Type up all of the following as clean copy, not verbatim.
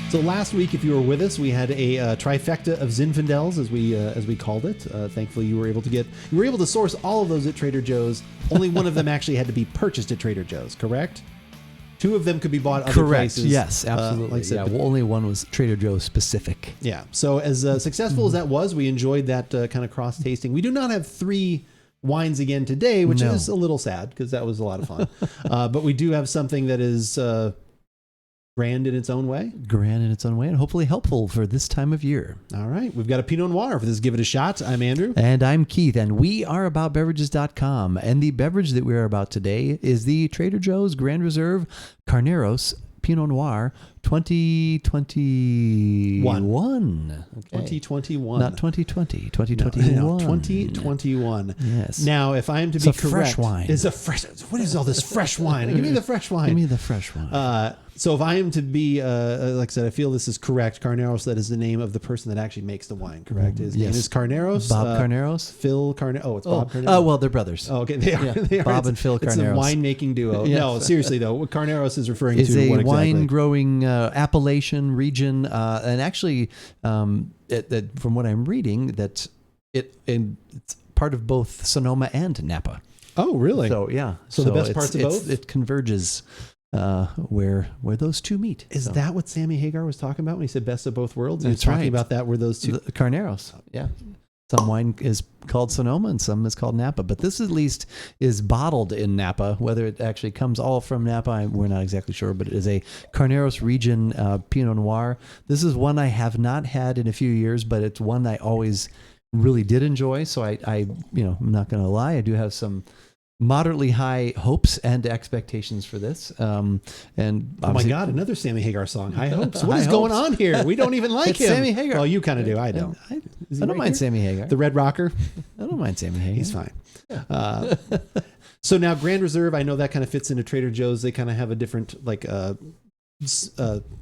So last week, if you were with us, we had a trifecta of Zinfandels, as we called it. Thankfully, you were able to source all of those at Trader Joe's. Only one of them actually had to be purchased at Trader Joe's, correct? Two of them could be bought other places. Yes, absolutely. Only one was Trader Joe's specific. Yeah. So as successful as that was, we enjoyed that kind of cross tasting. We do not have 3 wines again today, which is a little sad because that was a lot of fun. But we do have something that is grand in its own way. Grand in its own way, and hopefully helpful for this time of year. All right. We've got a Pinot Noir for this. Give it a shot. I'm Andrew. And I'm Keith, and we are AboutBeverages.com. And the beverage that we are about today is the Trader Joe's Grand Reserve Carneros Pinot Noir 2021. Okay. 2021. Not 2020. 2021. No, 2021. Yes. Now, if I am to be correct, fresh wine. It's a fresh. What is all this fresh wine? Give me the fresh wine. Give me the fresh wine. So if I am to be, like I said, I feel this is correct. Carneros, that is the name of the person that actually makes the wine, correct? His name is Carneros. Bob Carneros? Phil Carneros. Oh, it's Bob Carneros. Oh, well, they're brothers. Oh, okay. They are. Yeah. They are. Bob and Phil Carneros. It's a winemaking duo. Yes. No, seriously, though, what Carneros is referring to is what a exactly? wine-growing Appalachian region, and actually, from what I'm reading, that it's part of both Sonoma and Napa. Oh, really? So, yeah. So the best parts of both? It converges where those two meet. Is that what Sammy Hagar was talking about when he said best of both worlds? He was That's talking right. about that where those two... The Carneros, yeah. Some wine is called Sonoma and some is called Napa, but this at least is bottled in Napa. Whether it actually comes all from Napa, we're not exactly sure, but it is a Carneros region Pinot Noir. This is one I have not had in a few years, but it's one I always really did enjoy. So I'm not going to lie, I do have some moderately high hopes and expectations for this. And oh my God, another Sammy Hagar song, High Hopes. What High is going on here? We don't even like it's him. Sammy Hagar. Well, you kind of do. I don't. I don't mind Sammy Hagar. The Red Rocker. I don't mind Sammy Hagar. He's fine. So now Grand Reserve, I know that kind of fits into Trader Joe's. They kind of have a different, like,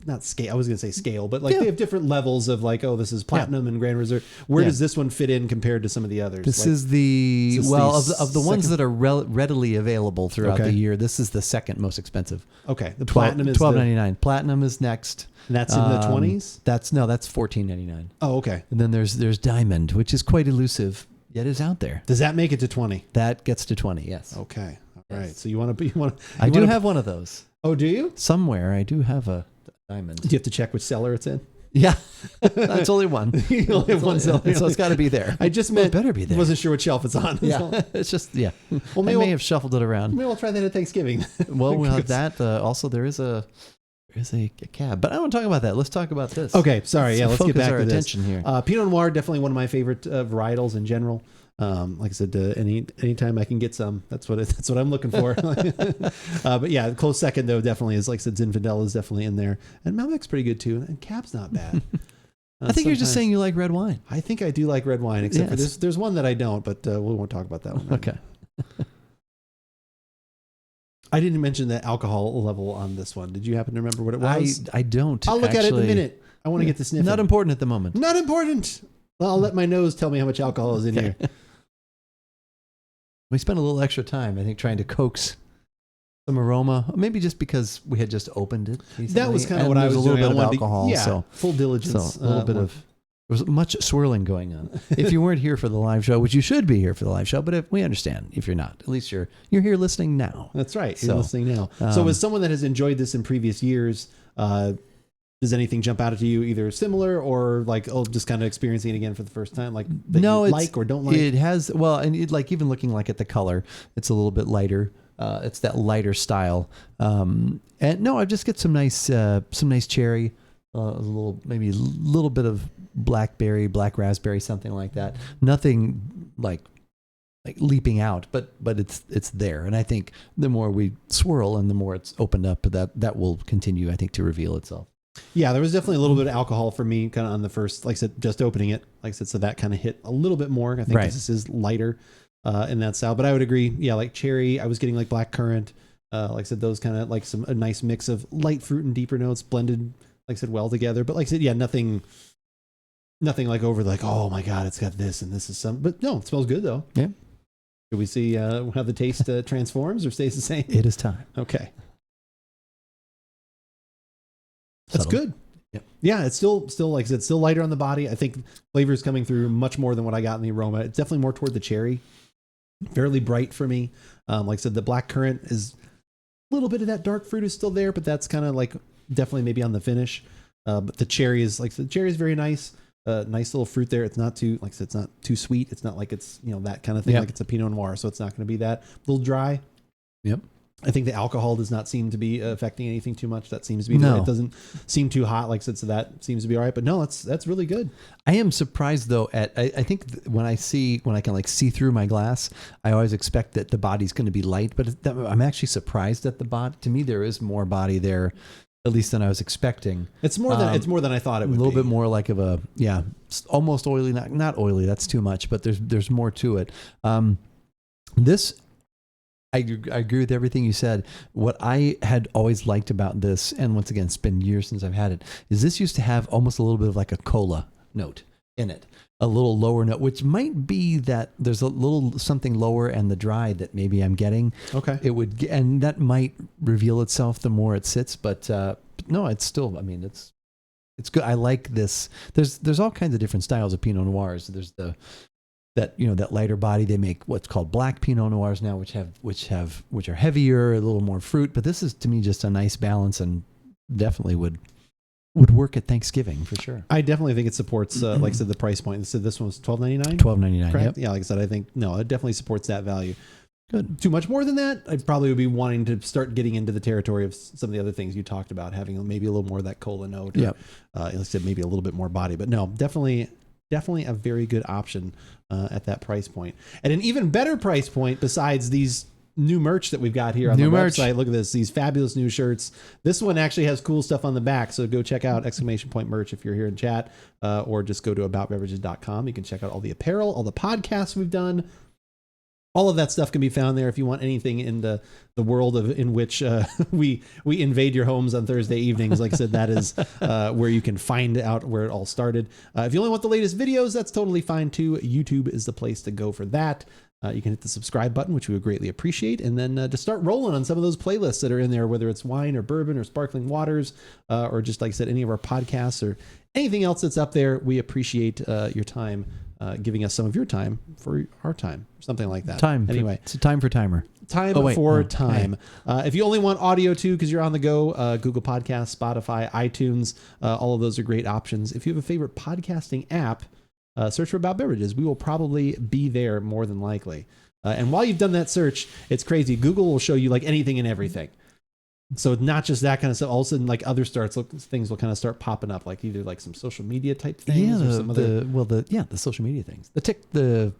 not scale. I was going to say scale, but they have different levels of like, this is Platinum and Grand Reserve. Where does this one fit in compared to some of the others? This is the of the ones that are readily available throughout the year. This is the second most expensive. Okay, the Platinum is $12.99. Platinum is next. And that's in the 20s. That's $14.99. Oh, okay. And then there's Diamond, which is quite elusive yet is out there. Does that make it to 20? That gets to 20. Yes. Okay. All right. So you want to I do have one of those. Oh, do you? Somewhere I do have a Diamond. Do you have to check which cellar it's in? Yeah, that's only one. You only have one cellar, so it's got to be there. I just meant it better be there. Wasn't sure what shelf it's on. Yeah, it's just Well, maybe I may have shuffled it around. Maybe we'll try that at Thanksgiving. Well, we'll have that. Also, there is a cab, but I don't want to talk about that. Let's talk about this. Okay, sorry. So let's get back our to this. attention here. Pinot Noir, definitely one of my favorite varietals in general. Like I said, anytime I can get some, that's what I'm looking for. But yeah, close second though definitely is, like I said, Zinfandel is definitely in there, and Malbec's pretty good too, and Cab's not bad. I think you're just saying you like red wine. I think I do like red wine, except for there's one that I don't, but we won't talk about that one. Okay. I didn't mention the alcohol level on this one. Did you happen to remember what it was? I don't. I'll look at it in a minute. I want to get the sniff. Not important at the moment. Not important. Well, I'll let my nose tell me how much alcohol is in here. We spent a little extra time, I think, trying to coax some aroma. Maybe just because we had just opened it recently. That was kind of what I was doing. A little bit of alcohol. So full diligence. So a little bit of... There was much swirling going on. If you weren't here for the live show, which you should be here for the live show, but we understand if you're not. At least you're here listening now. That's right. You're listening now. So as someone that has enjoyed this in previous years, does anything jump out at you either similar or like, just kind of experiencing it again for the first time? Like that you like or don't like? It has, and even looking like at the color, it's a little bit lighter. It's that lighter style. And no, I just get some nice cherry, maybe a little bit of blackberry, black raspberry, something like that. Nothing like leaping out, but it's there. And I think the more we swirl and the more it's opened up, that will continue, I think, to reveal itself. Yeah, there was definitely a little bit of alcohol for me kind of on the first, like I said, just opening it. Like I said, so that kind of hit a little bit more. I think this is lighter in that style. But I would agree, yeah, like cherry, I was getting like black currant. Like I said, those kind of like a nice mix of light fruit and deeper notes blended, like I said, well together. But like I said, yeah, nothing like over like, oh my God, it's got this and this is some. But no, it smells good though. Yeah. Should we see how the taste transforms or stays the same? It is time. Okay. That's good. Yep. Yeah, it's still like I said, still lighter on the body. I think flavor is coming through much more than what I got in the aroma. It's definitely more toward the cherry, fairly bright for me. Like I said, the black currant is a little bit of that dark fruit is still there, but that's kind of like definitely maybe on the finish. But the cherry is like the cherry is very nice. Nice little fruit there. It's not too, like I said, it's not too sweet. It's not like it's, that kind of thing. Like it's a Pinot Noir, so it's not going to be that. A little dry. Yep. I think the alcohol does not seem to be affecting anything too much. That seems to be it doesn't seem too hot, like I said, so that seems to be all right. But no, that's really good. I am surprised though I think when I can like see through my glass, I always expect that the body's going to be light, but I'm actually surprised at the body. To me, there is more body there, at least than I was expecting. It's more than I thought it would be. A little bit more like of a almost oily, not oily. That's too much, but there's more to it. This. I agree with everything you said. What I had always liked about this, and once again, it's been years since I've had it, is this used to have almost a little bit of like a cola note in it, a little lower note, which might be that there's a little something lower and the dry that maybe I'm getting. Okay. And that might reveal itself the more it sits, but no, it's still, it's good. I like this. There's all kinds of different styles of Pinot Noirs. There's that lighter body. They make what's called black Pinot Noirs now, which are heavier, a little more fruit. But this is to me just a nice balance, and definitely would work at Thanksgiving for sure. I definitely think it supports, like I said, the price point. So this one was $12.99. $12.99. Yep. Yeah, like I said, I think it definitely supports that value. Good. Too much more than that, I probably would be wanting to start getting into the territory of some of the other things you talked about, having maybe a little more of that cola note. Or, like I said, maybe a little bit more body. But no, definitely a very good option at that price point. And an even better price point besides these new merch that we've got here on the website. Look at this, these fabulous new shirts. This one actually has cool stuff on the back, so go check out ! Merch if you're here in chat, or just go to AboutBeverages.com. You can check out all the apparel, all the podcasts we've done. All of that stuff can be found there if you want anything in the world in which we invade your homes on Thursday evenings. Like I said, that is where you can find out where it all started. If you only want the latest videos, that's totally fine too. YouTube is the place to go for that. You can hit the subscribe button, which we would greatly appreciate. And then to start rolling on some of those playlists that are in there, whether it's wine or bourbon or sparkling waters, or just like I said, any of our podcasts or anything else that's up there, we appreciate your time. Giving us some of your time for our time, something like that. It's a time for timer. Time. If you only want audio too, because you're on the go, Google Podcasts, Spotify, iTunes, all of those are great options. If you have a favorite podcasting app, search for About Beverages. We will probably be there more than likely. And while you've done that search, it's crazy. Google will show you like anything and everything. So not just that kind of stuff. All of a sudden, like things will kind of start popping up, like either like some social media type things or some other. The social media things. The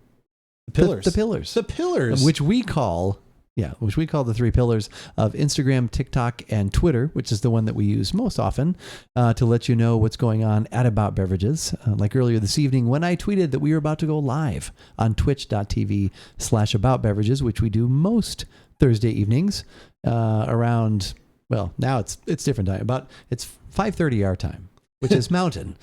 pillars. The pillars, which we call the three pillars of Instagram, TikTok, and Twitter, which is the one that we use most often to let you know what's going on at About Beverages. Like earlier this evening when I tweeted that we were about to go live on twitch.tv/AboutBeverages, which we do most Thursday evenings around, well, now it's different time. It's 5:30 our time, which is mountain.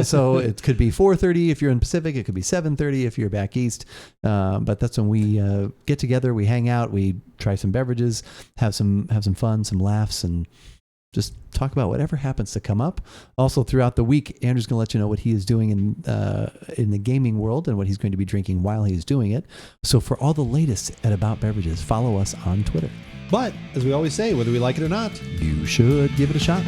So it could be 4:30 if you're in Pacific. It could be 7:30 if you're back east. But that's when we get together, we hang out, we try some beverages, have some fun, some laughs, and just talk about whatever happens to come up. Also, throughout the week, Andrew's going to let you know what he is doing in the gaming world and what he's going to be drinking while he's doing it. So for all the latest at About Beverages, follow us on Twitter. But as we always say, whether we like it or not, you should give it a shot.